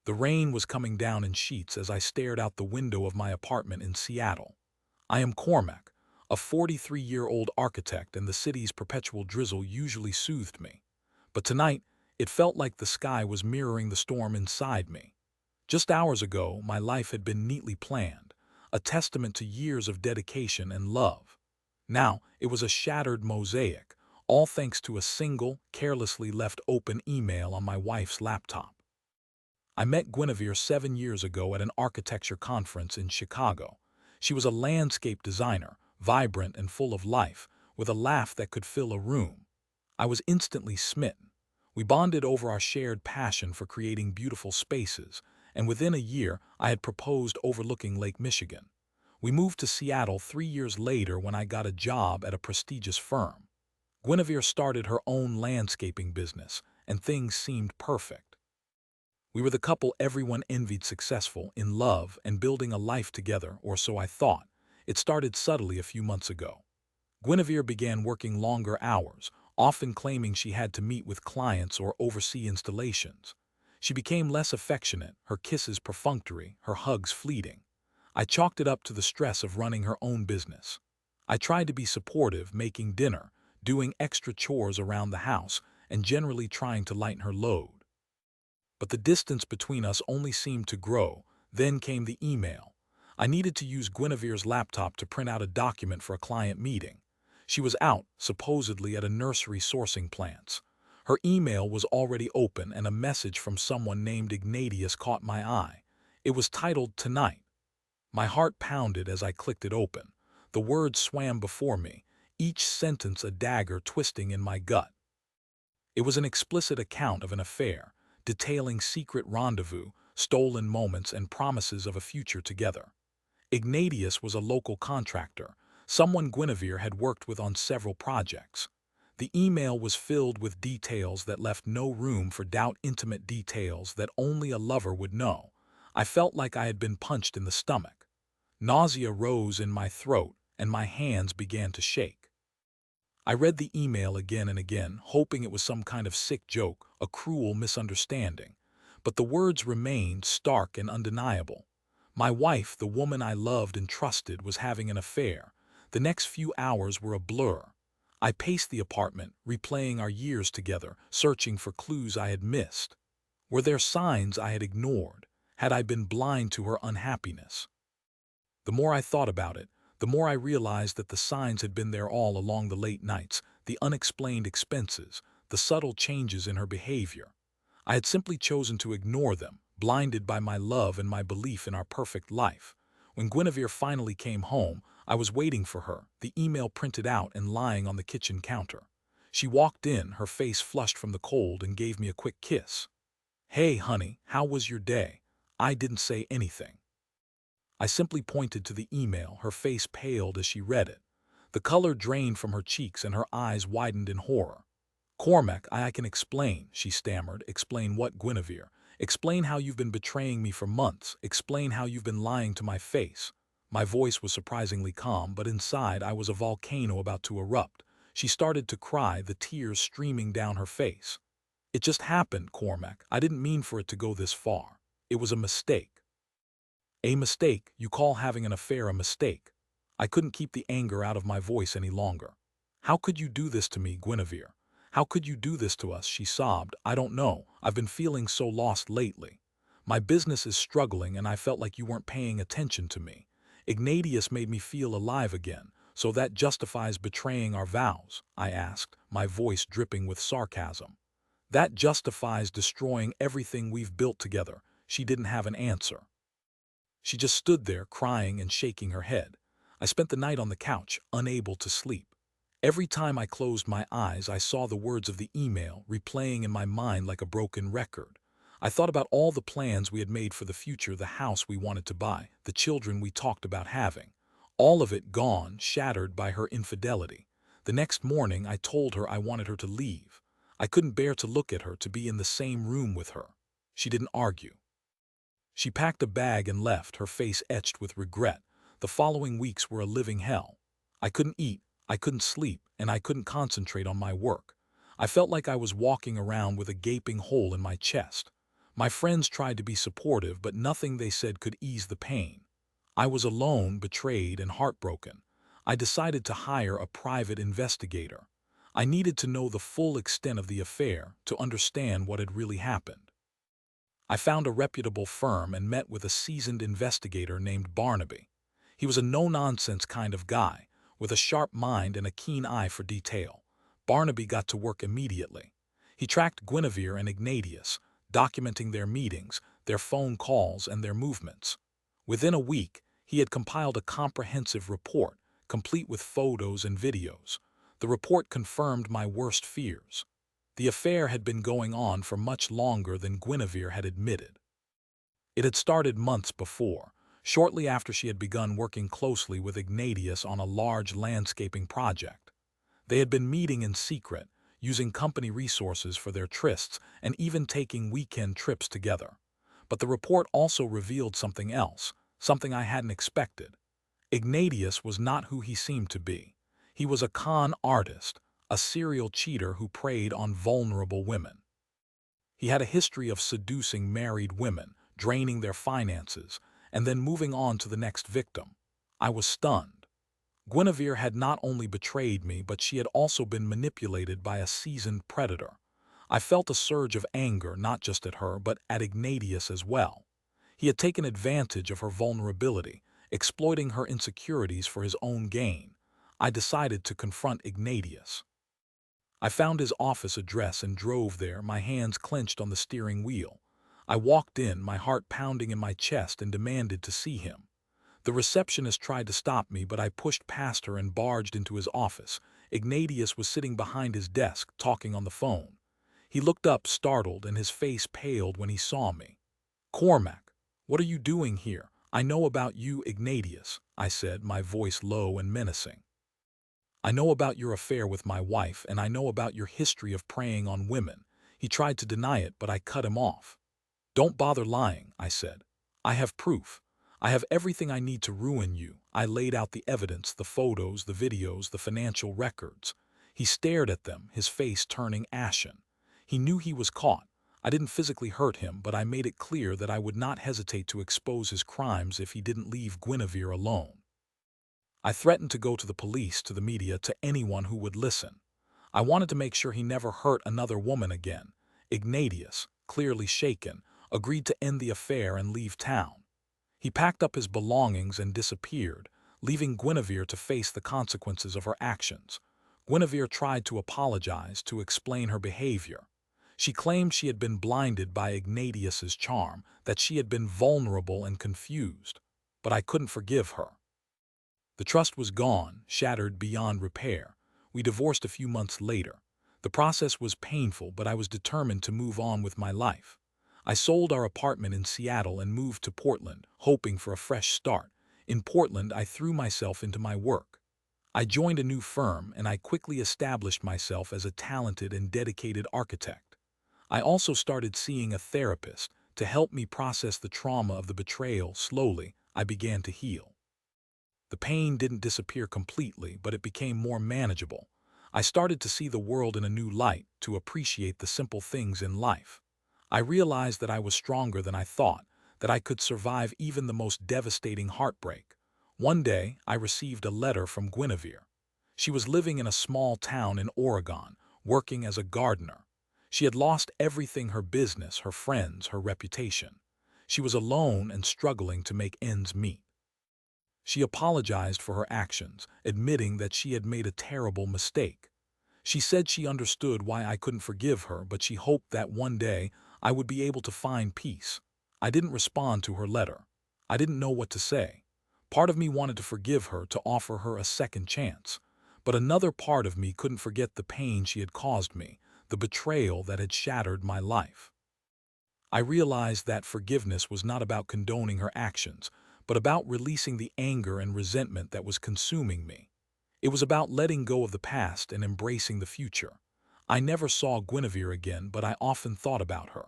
The rain was coming down in sheets as I stared out the window of my apartment in Seattle. I am Cormac, a 43-year-old architect, and the city's perpetual drizzle usually soothed me. But tonight, it felt like the sky was mirroring the storm inside me. Just hours ago, my life had been neatly planned, a testament to years of dedication and love. Now, it was a shattered mosaic, all thanks to a single, carelessly left open email on my wife's laptop. I met Guinevere 7 years ago at an architecture conference in Chicago. She was a landscape designer, vibrant and full of life, with a laugh that could fill a room. I was instantly smitten. We bonded over our shared passion for creating beautiful spaces, and within a year I had proposed overlooking Lake Michigan. We moved to Seattle 3 years later when I got a job at a prestigious firm. Guinevere started her own landscaping business, and things seemed perfect. We were the couple everyone envied, successful, in love, and building a life together, or so I thought. It started subtly a few months ago. Guinevere began working longer hours, often claiming she had to meet with clients or oversee installations. She became less affectionate, her kisses perfunctory, her hugs fleeting. I chalked it up to the stress of running her own business. I tried to be supportive, making dinner, doing extra chores around the house, and generally trying to lighten her load. But the distance between us only seemed to grow. Then came the email. I needed to use Guinevere's laptop to print out a document for a client meeting. She was out, supposedly at a nursery sourcing plants. Her email was already open, and a message from someone named Ignatius caught my eye. It was titled "Tonight." My heart pounded as I clicked it open. The words swam before me, each sentence a dagger twisting in my gut. It was an explicit account of an affair, detailing secret rendezvous, stolen moments, and promises of a future together. Ignatius was a local contractor, someone Guinevere had worked with on several projects. The email was filled with details that left no room for doubt, intimate details that only a lover would know. I felt like I had been punched in the stomach. Nausea rose in my throat, and my hands began to shake. I read the email again and again, hoping it was some kind of sick joke, a cruel misunderstanding. But the words remained stark and undeniable. My wife, the woman I loved and trusted, was having an affair. The next few hours were a blur. I paced the apartment, replaying our years together, searching for clues I had missed. Were there signs I had ignored? Had I been blind to her unhappiness? The more I thought about it, the more I realized that the signs had been there all along: the late nights, the unexplained expenses, the subtle changes in her behavior. I had simply chosen to ignore them, blinded by my love and my belief in our perfect life. When Guinevere finally came home, I was waiting for her, the email printed out and lying on the kitchen counter. She walked in, her face flushed from the cold, and gave me a quick kiss. "Hey, honey, how was your day?" I didn't say anything. I simply pointed to the email. Her face paled as she read it. The color drained from her cheeks and her eyes widened in horror. "Cormac, I can explain," she stammered. "Explain what, Guinevere? Explain how you've been betraying me for months. Explain how you've been lying to my face." My voice was surprisingly calm, but inside I was a volcano about to erupt. She started to cry, the tears streaming down her face. "It just happened, Cormac. I didn't mean for it to go this far. It was a mistake." "A mistake? You call having an affair a mistake?" I couldn't keep the anger out of my voice any longer. "How could you do this to me, Guinevere? How could you do this to us?" she sobbed. "I don't know. I've been feeling so lost lately. My business is struggling, and I felt like you weren't paying attention to me. Ignatius made me feel alive again. So that justifies betraying our vows?" I asked, my voice dripping with sarcasm. "That justifies destroying everything we've built together." She didn't have an answer. She just stood there, crying and shaking her head. I spent the night on the couch, unable to sleep. Every time I closed my eyes, I saw the words of the email replaying in my mind like a broken record. I thought about all the plans we had made for the future, the house we wanted to buy, the children we talked about having. All of it gone, shattered by her infidelity. The next morning, I told her I wanted her to leave. I couldn't bear to look at her, to be in the same room with her. She didn't argue. She packed a bag and left, her face etched with regret. The following weeks were a living hell. I couldn't eat, I couldn't sleep, and I couldn't concentrate on my work. I felt like I was walking around with a gaping hole in my chest. My friends tried to be supportive, but nothing they said could ease the pain. I was alone, betrayed, and heartbroken. I decided to hire a private investigator. I needed to know the full extent of the affair to understand what had really happened. I found a reputable firm and met with a seasoned investigator named Barnaby. He was a no-nonsense kind of guy, with a sharp mind and a keen eye for detail. Barnaby got to work immediately. He tracked Guinevere and Ignatius, documenting their meetings, their phone calls, and their movements. Within a week, he had compiled a comprehensive report, complete with photos and videos. The report confirmed my worst fears. The affair had been going on for much longer than Guinevere had admitted. It had started months before, shortly after she had begun working closely with Ignatius on a large landscaping project. They had been meeting in secret, using company resources for their trysts and even taking weekend trips together. But the report also revealed something else, something I hadn't expected. Ignatius was not who he seemed to be. He was a con artist, a serial cheater who preyed on vulnerable women. He had a history of seducing married women, draining their finances, and then moving on to the next victim. I was stunned. Guinevere had not only betrayed me, but she had also been manipulated by a seasoned predator. I felt a surge of anger not just at her, but at Ignatius as well. He had taken advantage of her vulnerability, exploiting her insecurities for his own gain. I decided to confront Ignatius. I found his office address and drove there, my hands clenched on the steering wheel. I walked in, my heart pounding in my chest, and demanded to see him. The receptionist tried to stop me, but I pushed past her and barged into his office. Ignatius was sitting behind his desk, talking on the phone. He looked up, startled, and his face paled when he saw me. "Cormac, what are you doing here? I know about you, Ignatius," I said, my voice low and menacing. "I know about your affair with my wife, and I know about your history of preying on women." He tried to deny it, but I cut him off. "Don't bother lying," I said. "I have proof. I have everything I need to ruin you." I laid out the evidence, the photos, the videos, the financial records. He stared at them, his face turning ashen. He knew he was caught. I didn't physically hurt him, but I made it clear that I would not hesitate to expose his crimes if he didn't leave Guinevere alone. I threatened to go to the police, to the media, to anyone who would listen. I wanted to make sure he never hurt another woman again. Ignatius, clearly shaken, agreed to end the affair and leave town. He packed up his belongings and disappeared, leaving Guinevere to face the consequences of her actions. Guinevere tried to apologize, to explain her behavior. She claimed she had been blinded by Ignatius's charm, that she had been vulnerable and confused. But I couldn't forgive her. The trust was gone, shattered beyond repair. We divorced a few months later. The process was painful, but I was determined to move on with my life. I sold our apartment in Seattle and moved to Portland, hoping for a fresh start. In Portland, I threw myself into my work. I joined a new firm, and I quickly established myself as a talented and dedicated architect. I also started seeing a therapist to help me process the trauma of the betrayal. Slowly, I began to heal. The pain didn't disappear completely, but it became more manageable. I started to see the world in a new light, to appreciate the simple things in life. I realized that I was stronger than I thought, that I could survive even the most devastating heartbreak. One day, I received a letter from Guinevere. She was living in a small town in Oregon, working as a gardener. She had lost everything: her business, her friends, her reputation. She was alone and struggling to make ends meet. She apologized for her actions, admitting that she had made a terrible mistake. She said she understood why I couldn't forgive her, but she hoped that one day I would be able to find peace. I didn't respond to her letter. I didn't know what to say. Part of me wanted to forgive her, to offer her a second chance. But another part of me couldn't forget the pain she had caused me, the betrayal that had shattered my life. I realized that forgiveness was not about condoning her actions, but about releasing the anger and resentment that was consuming me. It was about letting go of the past and embracing the future. I never saw Guinevere again, but I often thought about her.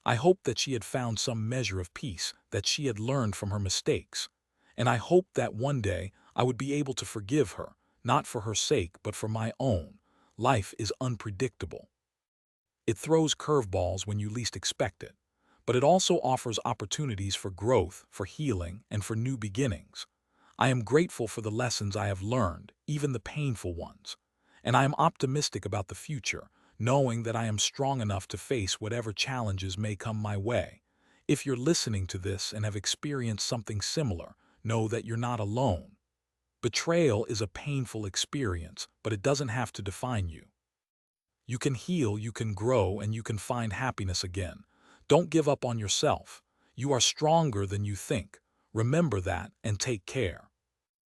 I hoped that she had found some measure of peace, that she had learned from her mistakes. And I hoped that one day I would be able to forgive her, not for her sake, but for my own. Life is unpredictable. It throws curveballs when you least expect it. but it also offers opportunities for growth, for healing, and for new beginnings. I am grateful for the lessons I have learned, even the painful ones. And I am optimistic about the future, knowing that I am strong enough to face whatever challenges may come my way. If you're listening to this and have experienced something similar, know that you're not alone. Betrayal is a painful experience, but it doesn't have to define you. You can heal, you can grow, and you can find happiness again. Don't give up on yourself. You are stronger than you think. Remember that and take care.